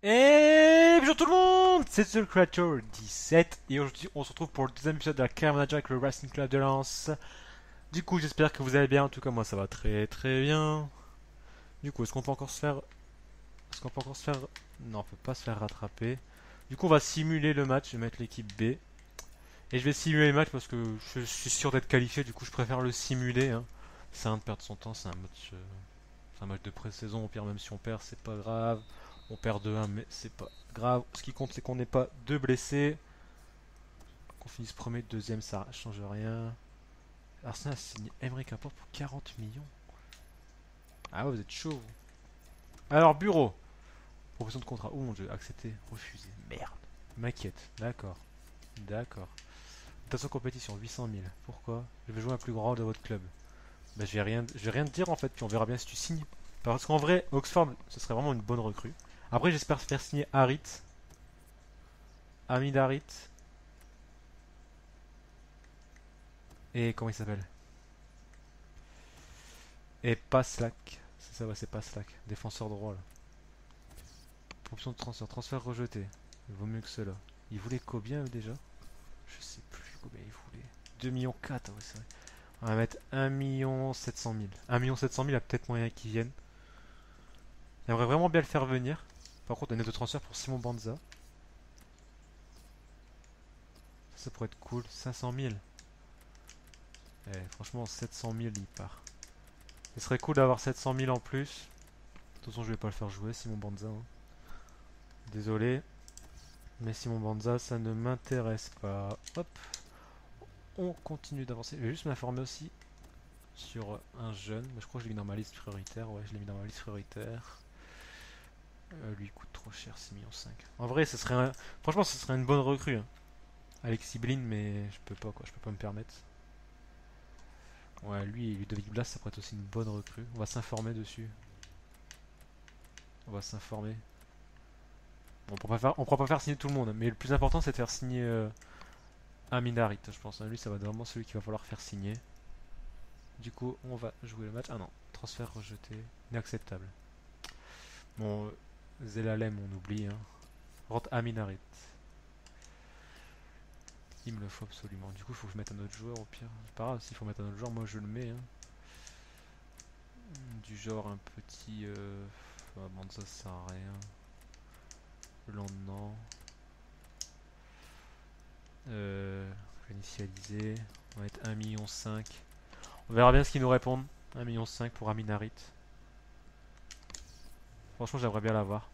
Et bonjour tout le monde, c'est The Creator 17 et aujourd'hui on se retrouve pour le deuxième épisode de la Carrière Manager avec le Racing Club de Lens. Du coup j'espère que vous allez bien, en tout cas moi ça va très très bien. Du coup est-ce qu'on peut encore se faire... Est-ce qu'on peut encore se faire... Non on peut pas se faire rattraper. Du coup on va simuler le match, je vais mettre l'équipe B. Et je vais simuler le match parce que je suis sûr d'être qualifié, du coup je préfère le simuler. Hein. C'est un de perdre son temps, c'est un match de pré-saison, au pire même si on perd c'est pas grave. On perd 2-1 mais c'est pas grave. Ce qui compte c'est qu'on n'ait pas deux blessés. Qu'on finisse premier, deuxième ça change rien. Arsenal a signé Emery Laporte pour 40 millions. Ah ouais vous êtes chaud. Alors bureau. Proposition de contrat. Oh mon dieu, accepté, refusé. Merde. Maquette, d'accord. D'accord. Notation compétition, 800 000. Pourquoi? Je vais jouer un plus grand rôle de votre club. Bah je vais rien te dire en fait, puis on verra bien si tu signes. Parce qu'en vrai, Oxford, ce serait vraiment une bonne recrue. Après, j'espère faire signer Harit, Hamid Harit, et comment il s'appelle? Et Paslak. C'est ça, ouais, c'est Paslak. Défenseur droit là. Option de transfert, transfert rejeté. Il vaut mieux que cela. Il voulait combien déjà? Je sais plus combien il voulait. 2 millions 4, ouais, c'est vrai. On va mettre 1 700 000. 1 700 000, il y a peut-être moyen qu'il vienne. J'aimerais vraiment bien le faire venir. Par contre, une note de transfert pour Simon Banza. Ça pourrait être cool. 500 000. Eh, franchement, 700 000, il part. Ce serait cool d'avoir 700 000 en plus. De toute façon, je vais pas le faire jouer, Simon Banza. Hein. Désolé. Mais Simon Banza, ça ne m'intéresse pas. Hop. On continue d'avancer. Je vais juste m'informer aussi sur un jeune. Mais je crois que je l'ai mis dans ma liste prioritaire. Ouais, je l'ai mis dans ma liste prioritaire. Lui, il coûte trop cher, 6,5 millions. En vrai, ce serait franchement, ce serait une bonne recrue. Hein. Alexis Blin, mais je peux pas, quoi. Je peux pas me permettre. Ouais, lui et Ludovic Blas, ça pourrait être aussi une bonne recrue. On va s'informer dessus. On va s'informer. Bon, on pourra pas faire signer tout le monde, mais le plus important c'est de faire signer Amin Harit, je pense. Lui, ça va être vraiment celui qu'il va falloir faire signer. Du coup, on va jouer le match. Ah non, transfert rejeté. Inacceptable. Bon, Zelalem, on oublie. Hein. Rentre Amin Harit. Il me le faut absolument. Du coup, il faut que je mette un autre joueur au pire. C'est pas grave, s'il faut mettre un autre joueur, moi je le mets. Hein. Du genre un petit. Bon, ça sert à rien. Le lendemain. Initialiser. On va mettre 1,5 million. On verra bien ce qu'ils nous répondent. 1,5 million pour Aminarit. Franchement, j'aimerais bien l'avoir.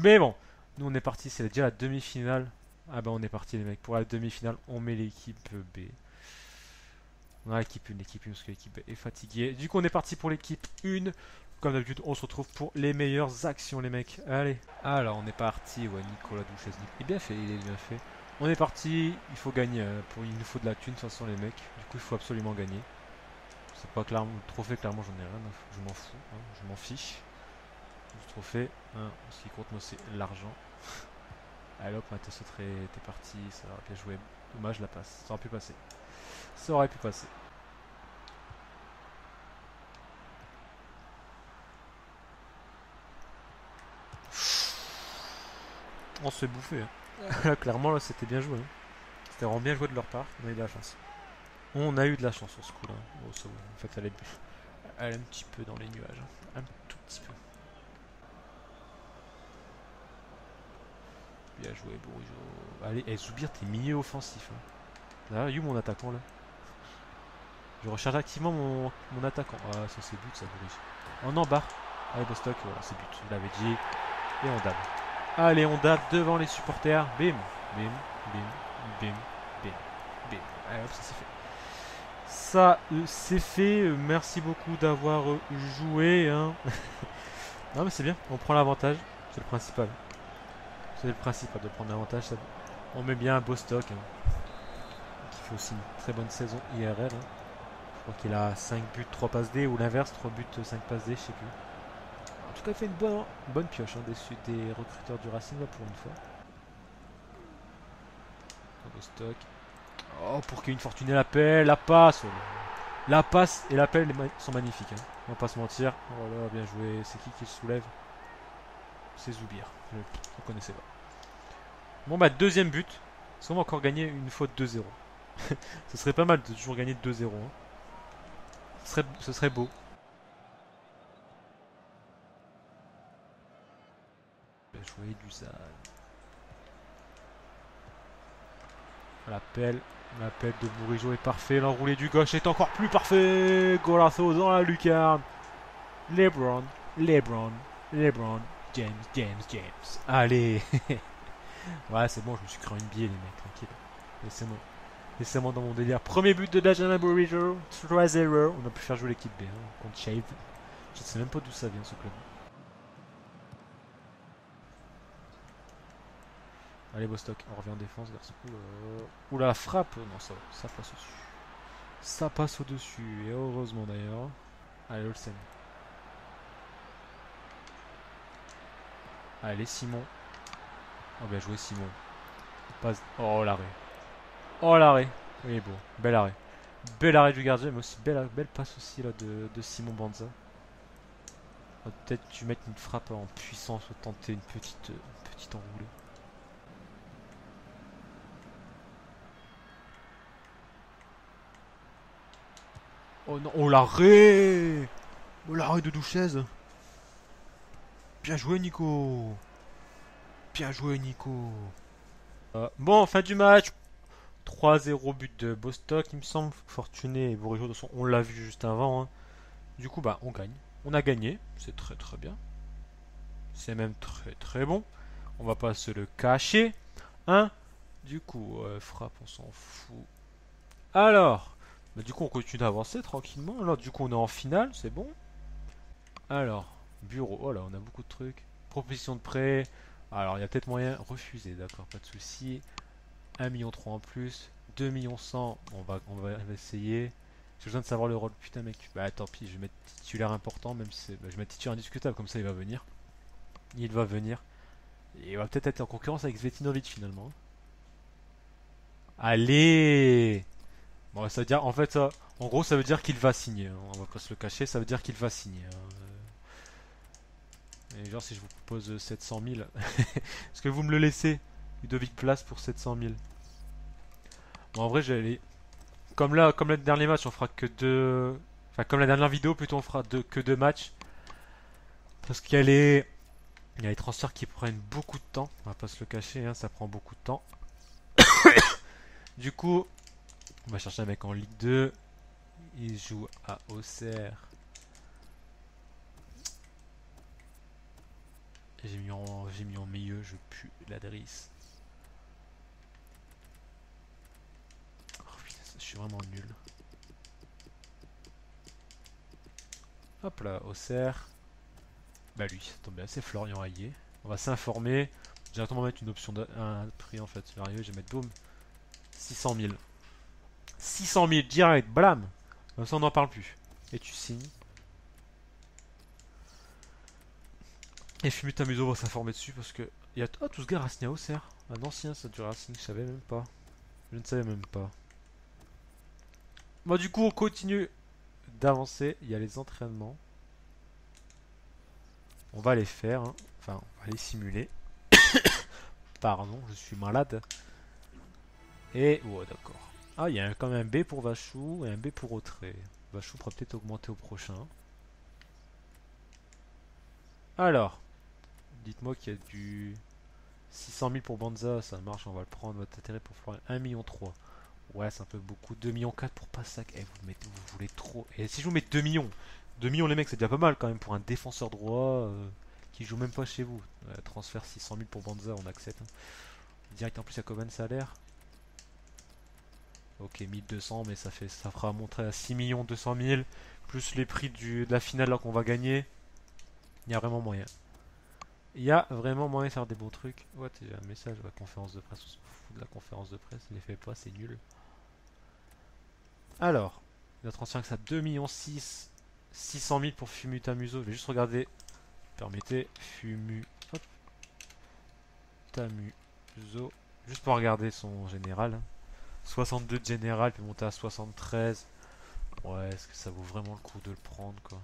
Mais bon, nous on est parti, c'est déjà la demi-finale. Ah bah on est parti les mecs. Pour la demi-finale, on met l'équipe B. On a l'équipe 1, parce que l'équipe B est fatiguée. Du coup, on est parti pour l'équipe 1. Comme d'habitude, on se retrouve pour les meilleures actions les mecs. Allez. Alors, on est parti. Ouais, Nicolas Douchesny. Il est bien fait, il est bien fait. On est parti, il faut gagner. Il nous faut de la thune de toute façon les mecs. Du coup, il faut absolument gagner. C'est pas clairement le trophée, clairement j'en ai rien, je m'en fous, hein, je m'en fiche. Le trophée, hein, ce qui compte moi c'est l'argent. Allez hop, t'es parti, ça aurait bien joué. Dommage la passe, ça aurait pu passer. Ça aurait pu passer. On se fait bouffer. Hein. Clairement là c'était bien joué. Hein. C'était vraiment bien joué de leur part, on a eu de la chance. On a eu de la chance sur ce coup là. Oh, ça, en fait elle est un petit peu dans les nuages. Hein. Un tout petit peu. Bien joué, Bourigeau. Allez, Zoubir, t'es milieu offensif. Hein. Là, you mon attaquant là. Je recharge activement mon attaquant. Ah, ça c'est but, ça, Bourigeau. On embarque. Allez, Bostock, voilà, c'est but. Je l'avais dit. Et on dab. Allez, on dab devant les supporters. Bim, bim, bim, bim, bim, bim. Allez, hop, ça c'est fait. Ça, c'est fait. Merci beaucoup d'avoir joué. Hein. Non, mais c'est bien. On prend l'avantage. C'est le principal. C'est le principal de prendre l'avantage. On met bien un Bostock. Hein, qui fait aussi une très bonne saison IRL. Hein. Je crois qu'il a 5 buts, 3 passes D ou l'inverse, 3 buts, 5 passes D, je sais plus. En tout cas, il fait une bonne pioche hein, des recruteurs du Racing là, pour une fois. Bostock. Oh, pour qu'une fortunée l'appel, la passe. Oh, la passe et l'appel sont magnifiques. Hein. On va pas se mentir. Voilà, bien joué. C'est qui le soulève? C'est Zoubir. Je ne connaissais pas. Bon bah deuxième but. Est-ce qu'on va encore gagner une fois 2-0? Ce serait pas mal de toujours gagner 2-0. Hein. Ce serait beau. Bien joué Dusan. L'appel de Bourigeau est parfait. L'enroulé du gauche est encore plus parfait. Golazo dans la lucarne. LeBron. James. Allez. Ouais, c'est bon, je me suis créé une biais, les mecs, tranquille. Laissez-moi dans mon délire. Premier but de Benjamin Bourigeau. 3-0. On a pu faire jouer l'équipe B hein, contre Shave. Je sais même pas d'où ça vient ce club. Allez Bostock, on revient en défense, garçon. Oula, la frappe. Non, ça passe au-dessus. Ça passe au-dessus, et heureusement d'ailleurs. Allez, Olsen. Allez, Simon. Oh, bien joué, Simon. Passe. Oh, l'arrêt. Oh, l'arrêt. Oui, bon, bel arrêt. Bel arrêt du gardien, mais aussi belle passe aussi là de Simon Banza. Peut-être tu mettre une frappe en puissance ou tenter une petite enroulée. Oh non, oh l'arrêt! Oh l'arrêt de Douchez! Bien joué Nico! Bien joué Nico! Bon, fin du match! 3-0 but de Bostock, il me semble. Fortuné et Bourigeau, de toute façon, on l'a vu juste avant. Hein. Du coup, bah, on gagne. On a gagné, c'est très très bien. C'est même très très bon. On va pas se le cacher. Hein? Du coup, frappe, on s'en fout. Alors, bah, du coup, on continue d'avancer tranquillement. Alors, du coup, on est en finale, c'est bon. Alors, bureau. Oh là, on a beaucoup de trucs. Proposition de prêt. Alors, il y a peut-être moyen. Refuser, d'accord, pas de souci. 1,3 million en plus. 2 millions 100. On va essayer. J'ai besoin de savoir le rôle. Putain, mec. Bah, tant pis, je vais mettre titulaire important, même si bah, je vais mettre titulaire indiscutable, comme ça il va venir. Il va venir. Et il va peut-être être en concurrence avec Svetinovic finalement. Allez! Bon, ça veut dire, en fait, ça, en gros, ça veut dire qu'il va signer. Hein. On va pas se le cacher, ça veut dire qu'il va signer. Hein. Et genre, si je vous propose 700 000, est-ce que vous me le laissez? Ludovic Place pour 700 000. Bon, en vrai, j'allais. Comme là, comme le dernier match, on fera que deux. Enfin, comme la dernière vidéo, plutôt, on fera que deux matchs. Parce qu'il y a les transferts qui prennent beaucoup de temps. On va pas se le cacher, hein, ça prend beaucoup de temps. Du coup, on va chercher un mec en Ligue 2. Il joue à Auxerre. J'ai mis en milieu, je pue l'adresse. Oh putain, je suis vraiment nul. Hop là, Auxerre. Bah lui, ça tombe bien, c'est Florian Hayé. On va s'informer. Directement mettre une option un prix en fait. Je vais arriver, je vais mettre boum. 600 000. 600 000 direct, blam. Comme ça on n'en parle plus. Et tu signes. Et Fumita Muso va s'informer dessus parce que. Il y a tout ce gars Racing à Auxerre. Un ancien ça du Racing, je savais même pas. Je ne savais même pas. Bon du coup on continue d'avancer. Il y a les entraînements. On va les faire. Hein. Enfin, on va les simuler. Pardon, je suis malade. Et. Oh d'accord. Ah, il y a quand même un B pour Vachou et un B pour Autré. Vachou pourra peut-être augmenter au prochain. Alors, dites-moi qu'il y a du 600 000 pour Banza, ça marche, on va le prendre. Votre intérêt pour Florian, 1,3 million. Ouais, c'est un peu beaucoup. 2,4 millions pour Passac. Eh, vous voulez trop. Et si je vous mets 2 millions 2 millions, les mecs, c'est déjà pas mal quand même pour un défenseur droit qui joue même pas chez vous. Transfert 600 000 pour Banza, on accepte. Hein. Direct en plus, il y a combien de salaire? Ok, 1200, mais ça fera monter à 6 200 000 plus les prix de la finale là qu'on va gagner. Il y a vraiment moyen. Il y a vraiment moyen de faire des beaux trucs. What? J'ai un message de la conférence de presse. On s'en fout de la conférence de presse. Il les fait pas, c'est nul. Alors, le transfert que ça 2 millions 600 000 pour Fumuta Muso. Je vais juste regarder. Permettez. Muso. Juste pour regarder son général. 62 de général, puis monter à 73. Ouais, est-ce que ça vaut vraiment le coup de le prendre, quoi?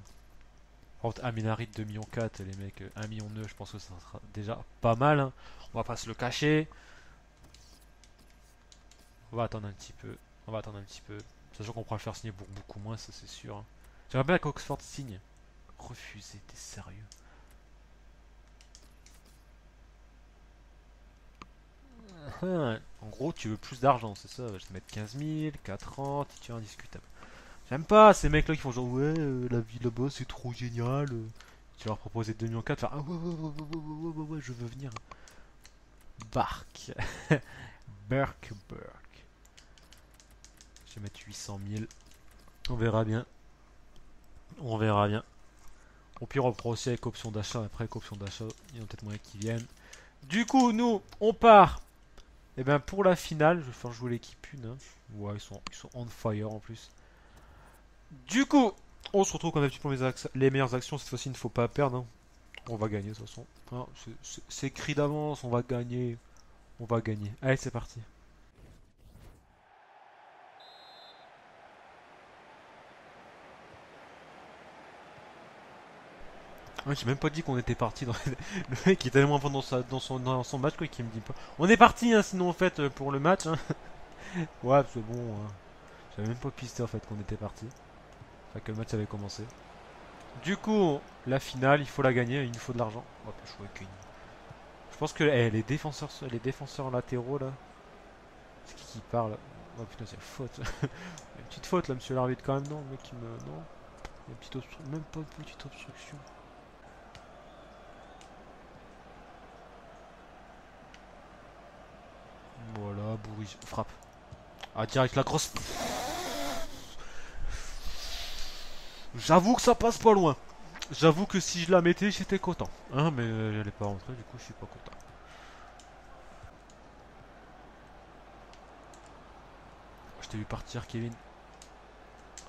Par contre, Aminari 2,4 millions, les mecs, 1,9 million, je pense que ça sera déjà pas mal. Hein. On va pas se le cacher. On va attendre un petit peu. On va attendre un petit peu. Sachant qu'on pourra le faire signer pour beaucoup moins, ça c'est sûr. Hein. J'aimerais bien qu'Oxford signe. Refusé, t'es sérieux? En gros, tu veux plus d'argent, c'est ça? Je vais te mettre 15 000, 4 ans, titulaire indiscutable. J'aime pas ces mecs-là qui font genre, ouais, la vie là-bas c'est trop génial. Tu leur proposes 2,4 millions, faire, ah ouais, je veux venir. Bark. Burk. Je vais mettre 800 000. On verra bien. On verra bien. Au pire, on prend aussi avec option d'achat. Après, avec option d'achat, il y a peut-être moyen qu'ils viennent. Du coup, nous, on part. Et bien, pour la finale, je vais faire jouer l'équipe 1. Hein. Ouais, ils sont on fire en plus. Du coup, on se retrouve comme d'habitude pour les meilleures actions. Cette fois-ci, il ne faut pas perdre. Hein. On va gagner de toute façon. Hein, c'est écrit d'avance. On va gagner. On va gagner. Allez, c'est parti. Ouais, j'ai même pas dit qu'on était parti. Le mec est tellement avant dans son match quoi, qu'il me dit pas. On est parti, hein, sinon en fait pour le match. Hein. Ouais, c'est bon. Hein. J'avais même pas pisté en fait qu'on était parti. Enfin que le match avait commencé. Du coup, la finale, il faut la gagner. Il nous faut de l'argent. On va pas jouer avec une. Je pense que les défenseurs latéraux là, c'est qui parle? Oh putain, c'est faute. Une petite faute là, monsieur l'arbitre quand même non, le mec qui me non. Il y a une petite obstruction, même pas une petite obstruction. Voilà, bourrige. Frappe. Ah, direct la grosse. J'avoue que ça passe pas loin. J'avoue que si je la mettais, j'étais content. Hein, mais elle est pas rentrée, du coup, je suis pas content. Oh, je t'ai vu partir, Kevin.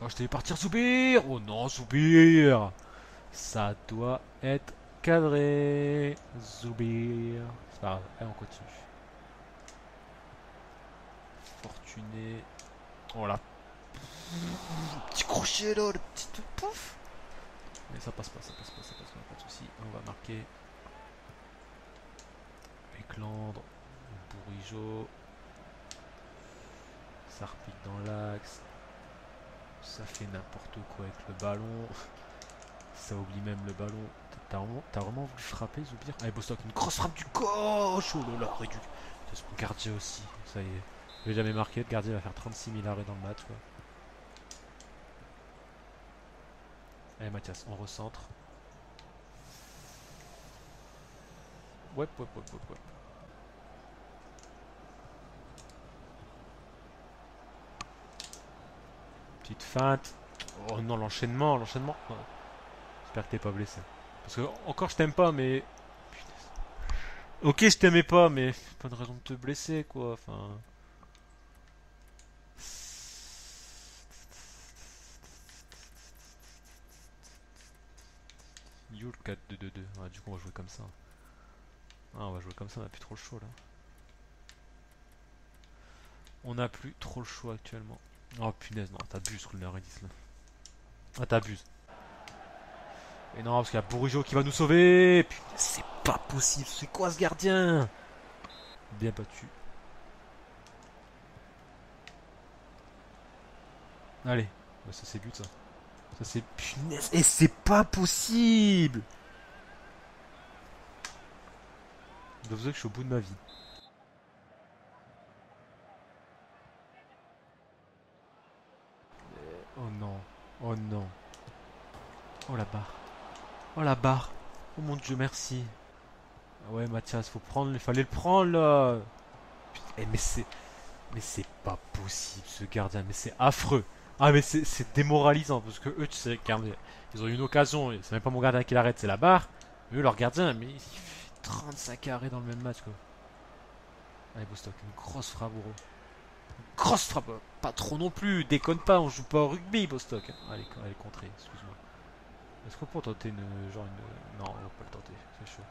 Oh, je t'ai vu partir, Zoubir. Oh non, Zoubir. Ça doit être cadré. Zoubir. C'est pas grave. Allez, on continue. Fortuné. Oh là. Petit crochet là, le petit pouf. Mais ça passe pas, pas de soucis. On va marquer. Éclandre. Bourigeau. Ça repique dans l'axe. Ça fait n'importe quoi avec le ballon. Ça oublie même le ballon. T'as vraiment voulu frapper, Zoubir? Allez, Bostock, une grosse frappe du gauche. Oh là là, réduit. C'est son gardien aussi. Ça y est. Je vais jamais marqué. Le gardien va faire 36 000 arrêts dans le match. Quoi. Allez, Mathias, on recentre. Ouais. Petite feinte. Oh non, l'enchaînement. J'espère que t'es pas blessé. Parce que encore je t'aime pas, mais. Putain. Ok, je t'aimais pas, mais pas de raison de te blesser, quoi. Enfin. Yule 4-2-2-2. Ouais, du coup, on va jouer comme ça. Ah, on va jouer comme ça, on a plus trop le choix là. On a plus trop le choix actuellement. Oh punaise, non, t'abuses, Runner Edis là. Ah, t'abuses. Et non, parce qu'il y a Bourigeau qui va nous sauver. Putain, c'est pas possible. C'est quoi ce gardien? Bien battu. Allez. Ouais, ça c'est but ça. Ça c'est punaise. Et c'est pas possible. Je dois vous dire que je suis au bout de ma vie. Oh non. Oh non. Oh la barre. Oh la barre. Oh mon dieu, merci. Ah ouais, Mathias, faut prendre. Il fallait le prendre là. Putain, mais c'est pas possible ce gardien. Mais c'est affreux. Ah mais c'est démoralisant parce que eux, tu sais, regardez, ils ont eu une occasion. C'est même pas mon gardien qui l'arrête, c'est la barre. Mais eux, leur gardien, mais il fait 35 arrêts dans le même match quoi. Allez, Bostock, une grosse frappe, gros. Grosse frappe. Pas trop non plus. Déconne pas, on joue pas au rugby, Bostock. Allez, contrée, excuse-moi. Est-ce qu'on peut tenter une. Genre une. Non, on va pas le tenter, c'est chaud.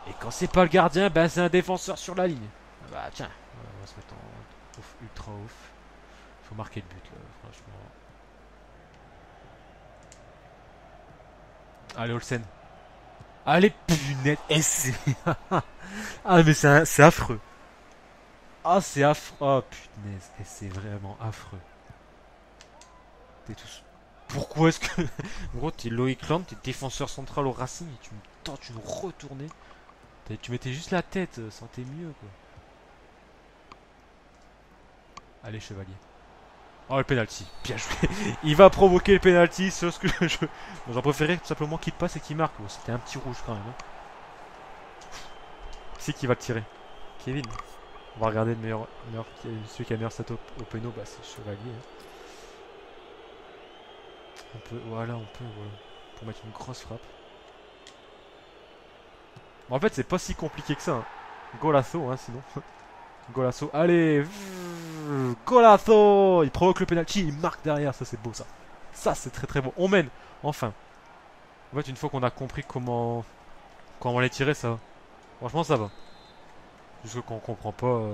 Et quand c'est pas le gardien, ben c'est un défenseur sur la ligne. Ah bah tiens, on va se mettre en off, ultra off. Faut marquer le but là, franchement. Allez, Olsen. Allez, punaise. Et c'est... ah, mais c'est affreux. Ah, c'est affreux. Oh, punaise. Et c'est vraiment affreux. T'es tous... Pourquoi est-ce que... Gros, t'es Loïc Land, t'es défenseur central au Racing et tu me tentes une retournée. Tu mettais juste la tête, sentais mieux, quoi. Allez, chevalier. Oh, le penalty. Bien joué. Il va provoquer le penalty sur ce que je... J'en préférais tout simplement qu'il passe et qu'il marque. Bon, c'était un petit rouge quand même. Hein. C'est qui va le tirer? Kevin. On va regarder le celui qui a le meilleur stat au péno, bah c'est chevalier. Hein. Voilà, voilà. Pour mettre une grosse frappe. Bon, en fait, c'est pas si compliqué que ça. Hein. Golasso, hein, sinon. Golasso, allez. Golasso. Il provoque le penalty, il marque derrière. Ça, c'est beau, ça. Ça, c'est très très beau. On mène, enfin. En fait, une fois qu'on a compris comment on va les tirer, ça va. Franchement, ça va. Juste qu'on comprend pas,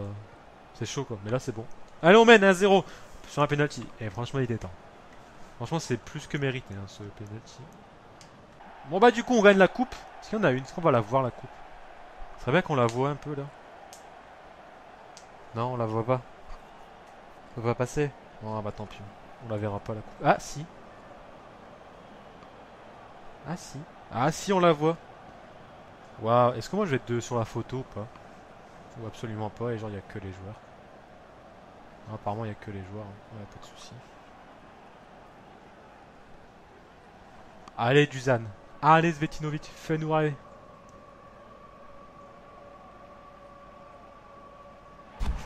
c'est chaud, quoi. Mais là, c'est bon. Allez, on mène 1-0 sur un penalty. Et franchement, il est temps. Franchement, c'est plus que mérité, hein, ce penalty. Bon, bah, du coup, on gagne la coupe. Est-ce qu'il y en a une? Est-ce qu'on va la voir, la coupe? Ce serait bien qu'on la voit un peu, là. Non, on la voit pas. On peut pas passer. Non, ah bah tant pis. On la verra pas, la coupe. Ah, si. Ah, si. Ah, si, on la voit. Waouh. Est-ce que moi, je vais être sur la photo ou pas? Ou absolument pas, et genre, il y a que les joueurs. Non, apparemment, il y a que les joueurs. Hein. Ouais, pas de soucis. Allez, Dusan. Allez, Svetinovic, fais-nous rêver.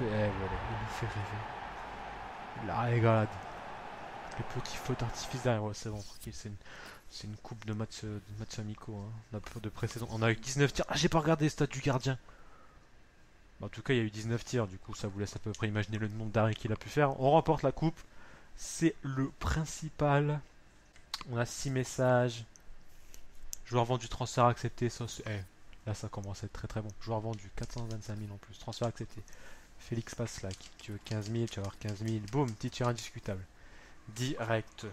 Eh, voilà, il nous fait rêver. La régalade. Les petits feux d'artifice derrière, ouais, c'est bon, tranquille, c'est une coupe de matchs amicaux, hein, de pré-saison. On a eu 19 tirs. Ah, j'ai pas regardé les stats du gardien. En tout cas, il y a eu 19 tirs, du coup, ça vous laisse à peu près imaginer le nombre d'arrêts qu'il a pu faire. On remporte la coupe. C'est le principal. On a 6 messages. Joueur vendu, transfert accepté. Ça, là, ça commence à être très très bon. Joueur vendu, 425 000 en plus. Transfert accepté. Félix Paslak. Tu veux 15 000, tu vas avoir 15 000. Boum, petit tir indiscutable. Direct.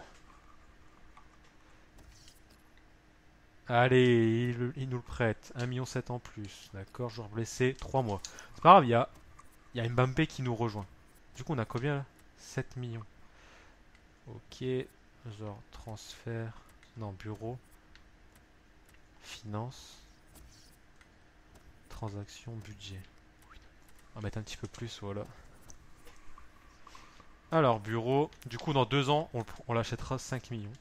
Allez, il nous le prête. 1,7 million en plus. D'accord, joueur blessé. 3 mois. C'est pas grave, il y a Mbappé qui nous rejoint. Du coup, on a combien là? 7 millions. Ok. Genre transfert. Non, bureau. Finance. Transaction, budget. On va mettre un petit peu plus, voilà. Alors, bureau. Du coup, dans 2 ans, on l'achètera 5 millions.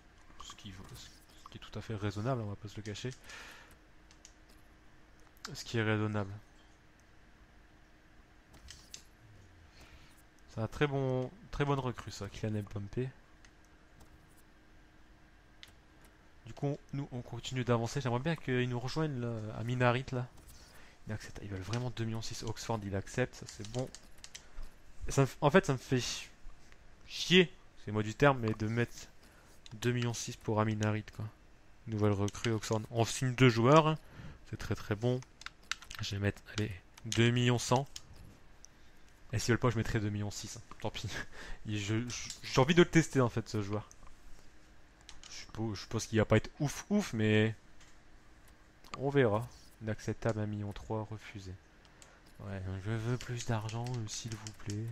Ce qui est tout à fait raisonnable, on va pas se le cacher. Ce qui est raisonnable. C'est un très bonne recrue, ça, Kylian Mbappé. Du coup, nous, on continue d'avancer. J'aimerais bien qu'ils nous rejoignent là, à Minarit, là. Ils veulent vraiment 2,6 millions. Oxford, il accepte, ça c'est bon. En fait, ça me fait chier, c'est moi du terme, mais de mettre 2,6 millions pour Aminarit, quoi. Nouvelle recrue, Oxford. On signe 2 joueurs, hein. C'est très très bon. Je vais mettre, allez, 2,1 millions. Et s'ils veulent pas, je mettrai 2,6 millions. Hein. Tant pis. J'ai envie de le tester, en fait, ce joueur. Je suppose qu'il va pas être ouf, mais on verra. Inacceptable, 1,3 million, refusé. Ouais, je veux plus d'argent, s'il vous plaît.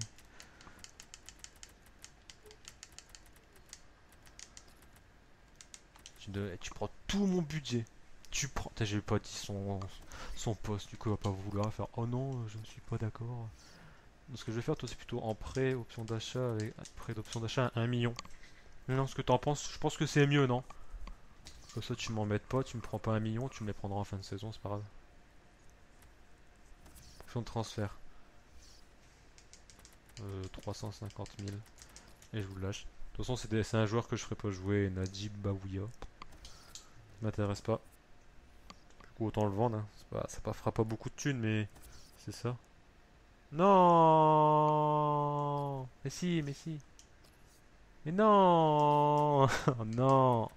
Tu prends tout mon budget. Tu prends. J'ai pas dit son poste, du coup il va pas vouloir faire. Oh non, je ne suis pas d'accord. Donc, ce que je vais faire, toi, c'est plutôt en prêt, option d'achat, avec prêt d'option d'achat à 1 million. Non, ce que t'en penses, je pense que c'est mieux, non? Comme ça, tu m'embêtes pas, tu me prends pas 1 million, tu me les prendras en fin de saison, c'est pas grave. Option de transfert. 350 000. Et je vous le lâche. De toute façon, c'est un joueur que je ferai pas jouer, Najib Baouya. M'intéresse pas. Du coup, autant le vendre. Hein. Ça fera pas beaucoup de thunes, mais c'est ça. Non. Mais si, mais si. Mais non. Non.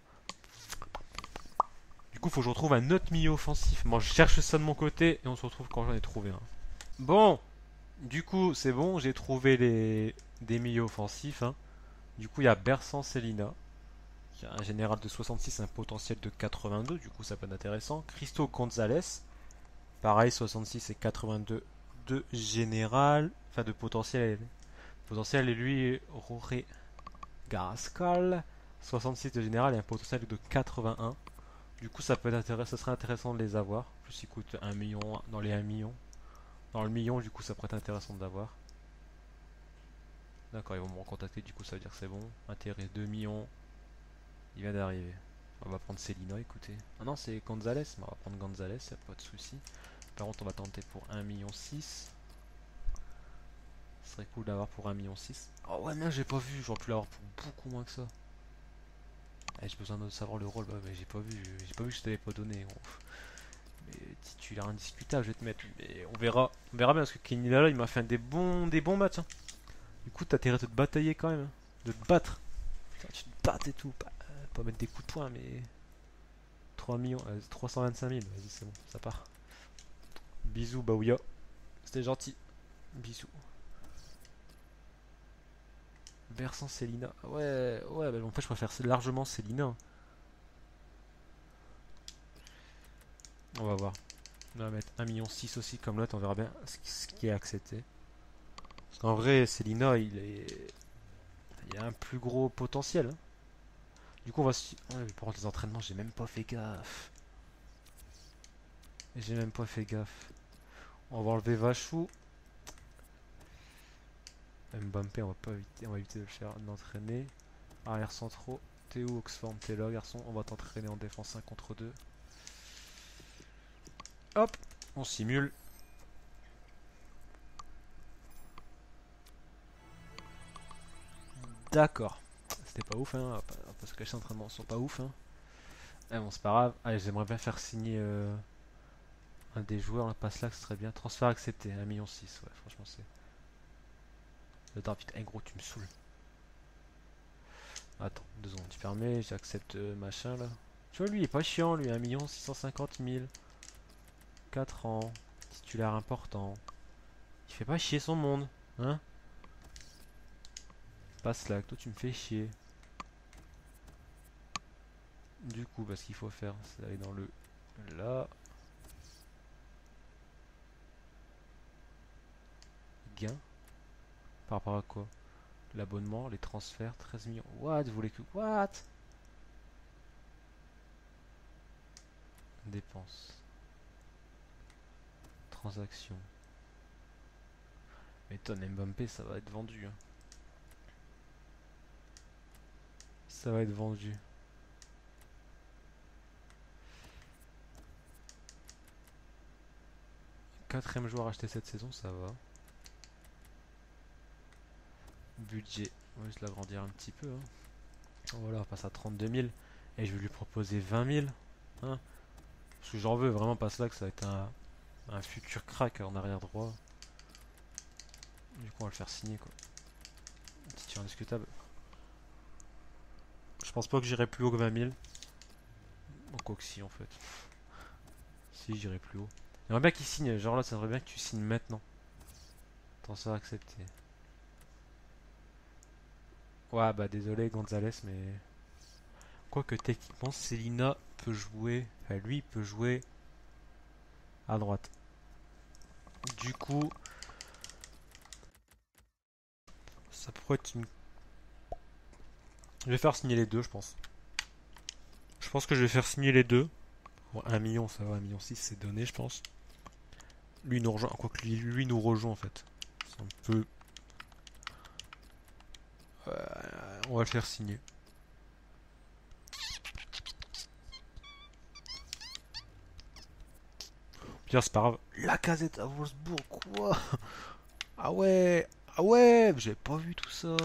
Du coup, faut que je retrouve un autre milieu offensif. Moi, je cherche ça de mon côté et on se retrouve quand j'en ai trouvé un. Bon. Du coup, c'est bon, j'ai trouvé des milieux offensifs. Hein. Du coup, il y a Bersan Selina Un général de 66, un potentiel de 82, du coup ça peut être intéressant. Cristo Gonzalez, pareil 66 et 82 de général, enfin de potentiel. Potentiel et lui, Roré Gascal, 66 de général et un potentiel de 81. Du coup ça peut être intéressant, ça serait intéressant de les avoir. En plus ils coûtent 1 million, dans les 1 million. Dans le million du coup ça pourrait être intéressant d'avoir. D'accord, ils vont me recontacter, du coup ça veut dire que c'est bon. Intérêt 2 millions. Il vient d'arriver. On va prendre Célina, écoutez. Ah non, c'est Gonzalez. On va prendre Gonzalez, y'a pas de souci. Par contre, on va tenter pour 1,6 million. Ce serait cool d'avoir pour 1,6 million. Oh ouais, mais j'ai pas vu. J'aurais pu l'avoir pour beaucoup moins que ça. Eh, j'ai besoin de savoir le rôle. Bah, mais j'ai pas vu. J'ai pas vu que je t'avais pas donné. Mais titulaire indiscutable, je vais te mettre. Mais on verra. On verra bien parce que Kenny là, il m'a fait des bons matchs, hein. Du coup, t'as intérêt de te batailler quand même, hein. De te battre. Putain, tu te battes et tout. Pas mettre des coups de poing, mais 3 millions, 325 000, vas-y c'est bon, ça part. Bisous Baouya, c'était gentil, bisous. Versant Célina, ouais, ouais, bah, en fait je préfère largement Célina. On va voir, on va mettre 1,6 million aussi comme l'autre, on verra bien ce qui est accepté. Parce qu'en vrai, Célina, il a un plus gros potentiel, hein. Du coup on va... Ouais, par contre les entraînements, j'ai même pas fait gaffe. J'ai même pas fait gaffe. On va enlever Vachou. Mbappé, on va pas éviter, on va éviter de le faire d'entraîner. Arrière centraux. T'es où Oxford? T'es là, garçon. On va t'entraîner en défense 1 contre 2. Hop, on simule. D'accord. C'était pas ouf, hein. Parce que les entraînements sont pas ouf, hein. Eh bon, c'est pas grave. Allez, j'aimerais bien faire signer un des joueurs. Là, passe là, ce serait bien. Transfert accepté. 1,6 million. Ouais, franchement, c'est. Attends, putain, gros, tu me saoules. Attends, 2 secondes, tu permets, j'accepte machin là. Tu vois, lui, il est pas chiant, lui, 1,650 000. 4 ans, titulaire important. Il fait pas chier son monde, hein? Pas Slack, toi tu me fais chier. Du coup, bah, ce qu'il faut faire, c'est aller dans le là. Gain. Par rapport à quoi? L'abonnement, les transferts, 13 millions. What? Vous voulez que. What? Dépenses. Transactions. Mais ton Mbappé, ça va être vendu, hein. Ça va être vendu. Quatrième joueur acheté cette saison, ça va. Budget, ouais, je l'agrandir un petit peu, hein. Voilà, on passe à 32 000. Et je vais lui proposer 20 000, hein. Parce que j'en veux vraiment pas cela, que ça va être un futur crack en arrière droit. Du coup, on va le faire signer, quoi. Titre indiscutable. Je pense pas que j'irai plus haut que 20 000. En quoi que si, en fait. Si, j'irai plus haut. J'aimerais bien qu'il signe. Genre là, ça serait bien que tu signes maintenant. Attends, ça va accepter. Ouais, bah désolé, Gonzalez, mais. Quoique techniquement, Célina peut jouer. Enfin, lui, il peut jouer à droite. Du coup, ça pourrait être une. Je vais faire signer les deux, je pense. Je pense que je vais faire signer les deux. Bon, 1 million, ça va, 1,6 million, c'est donné, je pense. Lui nous rejoint, quoique lui nous rejoint en fait. C'est un peu. On va le faire signer. Pierre, c'est pas grave. La casette à Wolfsburg, quoi? Ah ouais, ah ouais, j'avais pas vu tout ça.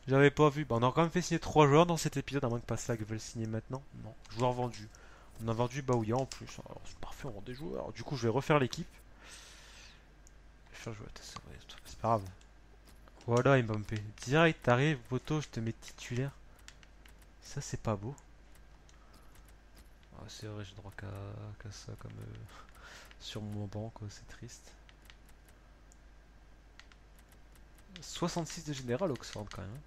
J'avais pas vu. Bah, on a quand même fait signer 3 joueurs dans cet épisode, à moins que Passlag veuille signer maintenant. Non, joueur vendu. On a vendu Baouya en plus. Alors c'est parfait, on vend des joueurs. Du coup, je vais refaire l'équipe. Je vais faire jouer. C'est pas grave. Voilà, Mbappé. Direct, t'arrives, Boto, je te mets titulaire. Ça, c'est pas beau. Ah, c'est vrai, j'ai droit qu'à ça comme sur mon banc, quoi. C'est triste. 66 de général Oxford, quand même.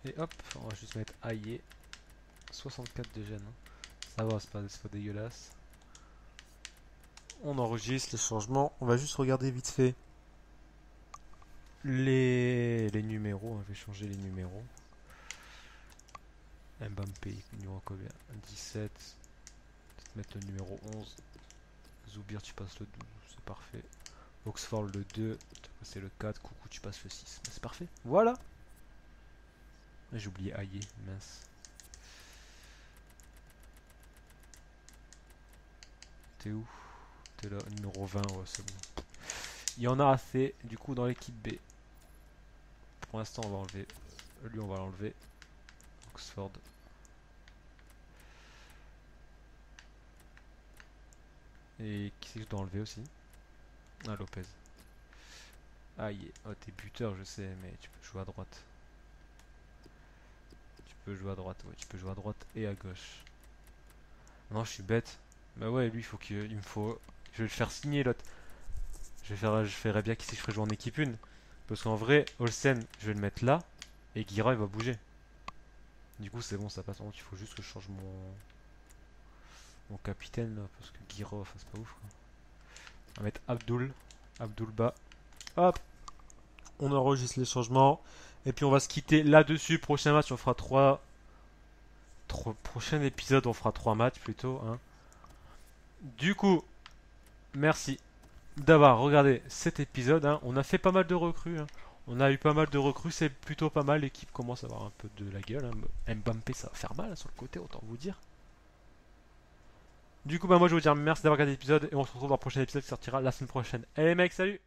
Et hop, on va juste mettre Aïe. 64 de gêne. Ça va, c'est pas dégueulasse. On enregistre les changements. On va juste regarder vite fait les numéros. Je vais changer les numéros. Mbappé, numéro combien? 17. Peut-être mettre le numéro 11. Zoubir, tu passes le 12. C'est parfait. Oxford le 2. C'est le 4. Coucou, tu passes le 6. C'est parfait. Voilà. J'ai oublié Aïe. Mince. T'es où? T'es là, numéro 20, ouais, c'est bon. Il y en a assez, du coup, dans l'équipe B. Pour l'instant, on va enlever. Lui, on va l'enlever. Oxford. Et qui c'est que je dois enlever aussi? Ah, Lopez. Aïe, oh, t'es buteur, je sais, mais tu peux jouer à droite. Tu peux jouer à droite, ouais, tu peux jouer à droite et à gauche. Non, je suis bête. Bah ouais, lui, il faut qu'il me faut. Je vais le faire signer l'autre. Je ferais bien qu'il se ferait jouer en équipe 1. Parce qu'en vrai, Olsen, je vais le mettre là. Et Guira, il va bouger. Du coup, c'est bon, ça passe. Donc, il faut juste que je change mon capitaine là. Parce que Guira, enfin, c'est pas ouf quoi. On va mettre Abdul. Abdul Ba. Hop. On enregistre les changements. Et puis, on va se quitter là-dessus. Prochain match, on fera 3. Prochain épisode, on fera 3 matchs plutôt. Hein. Du coup, merci d'avoir regardé cet épisode. Hein. On a fait pas mal de recrues. Hein. On a eu pas mal de recrues, c'est plutôt pas mal. L'équipe commence à avoir un peu de la gueule. Hein. Mbappé, ça va faire mal hein, sur le côté, autant vous dire. Du coup, bah, moi je vais vous dire merci d'avoir regardé l'épisode et on se retrouve dans le prochain épisode qui sortira la semaine prochaine. Allez, mec, salut!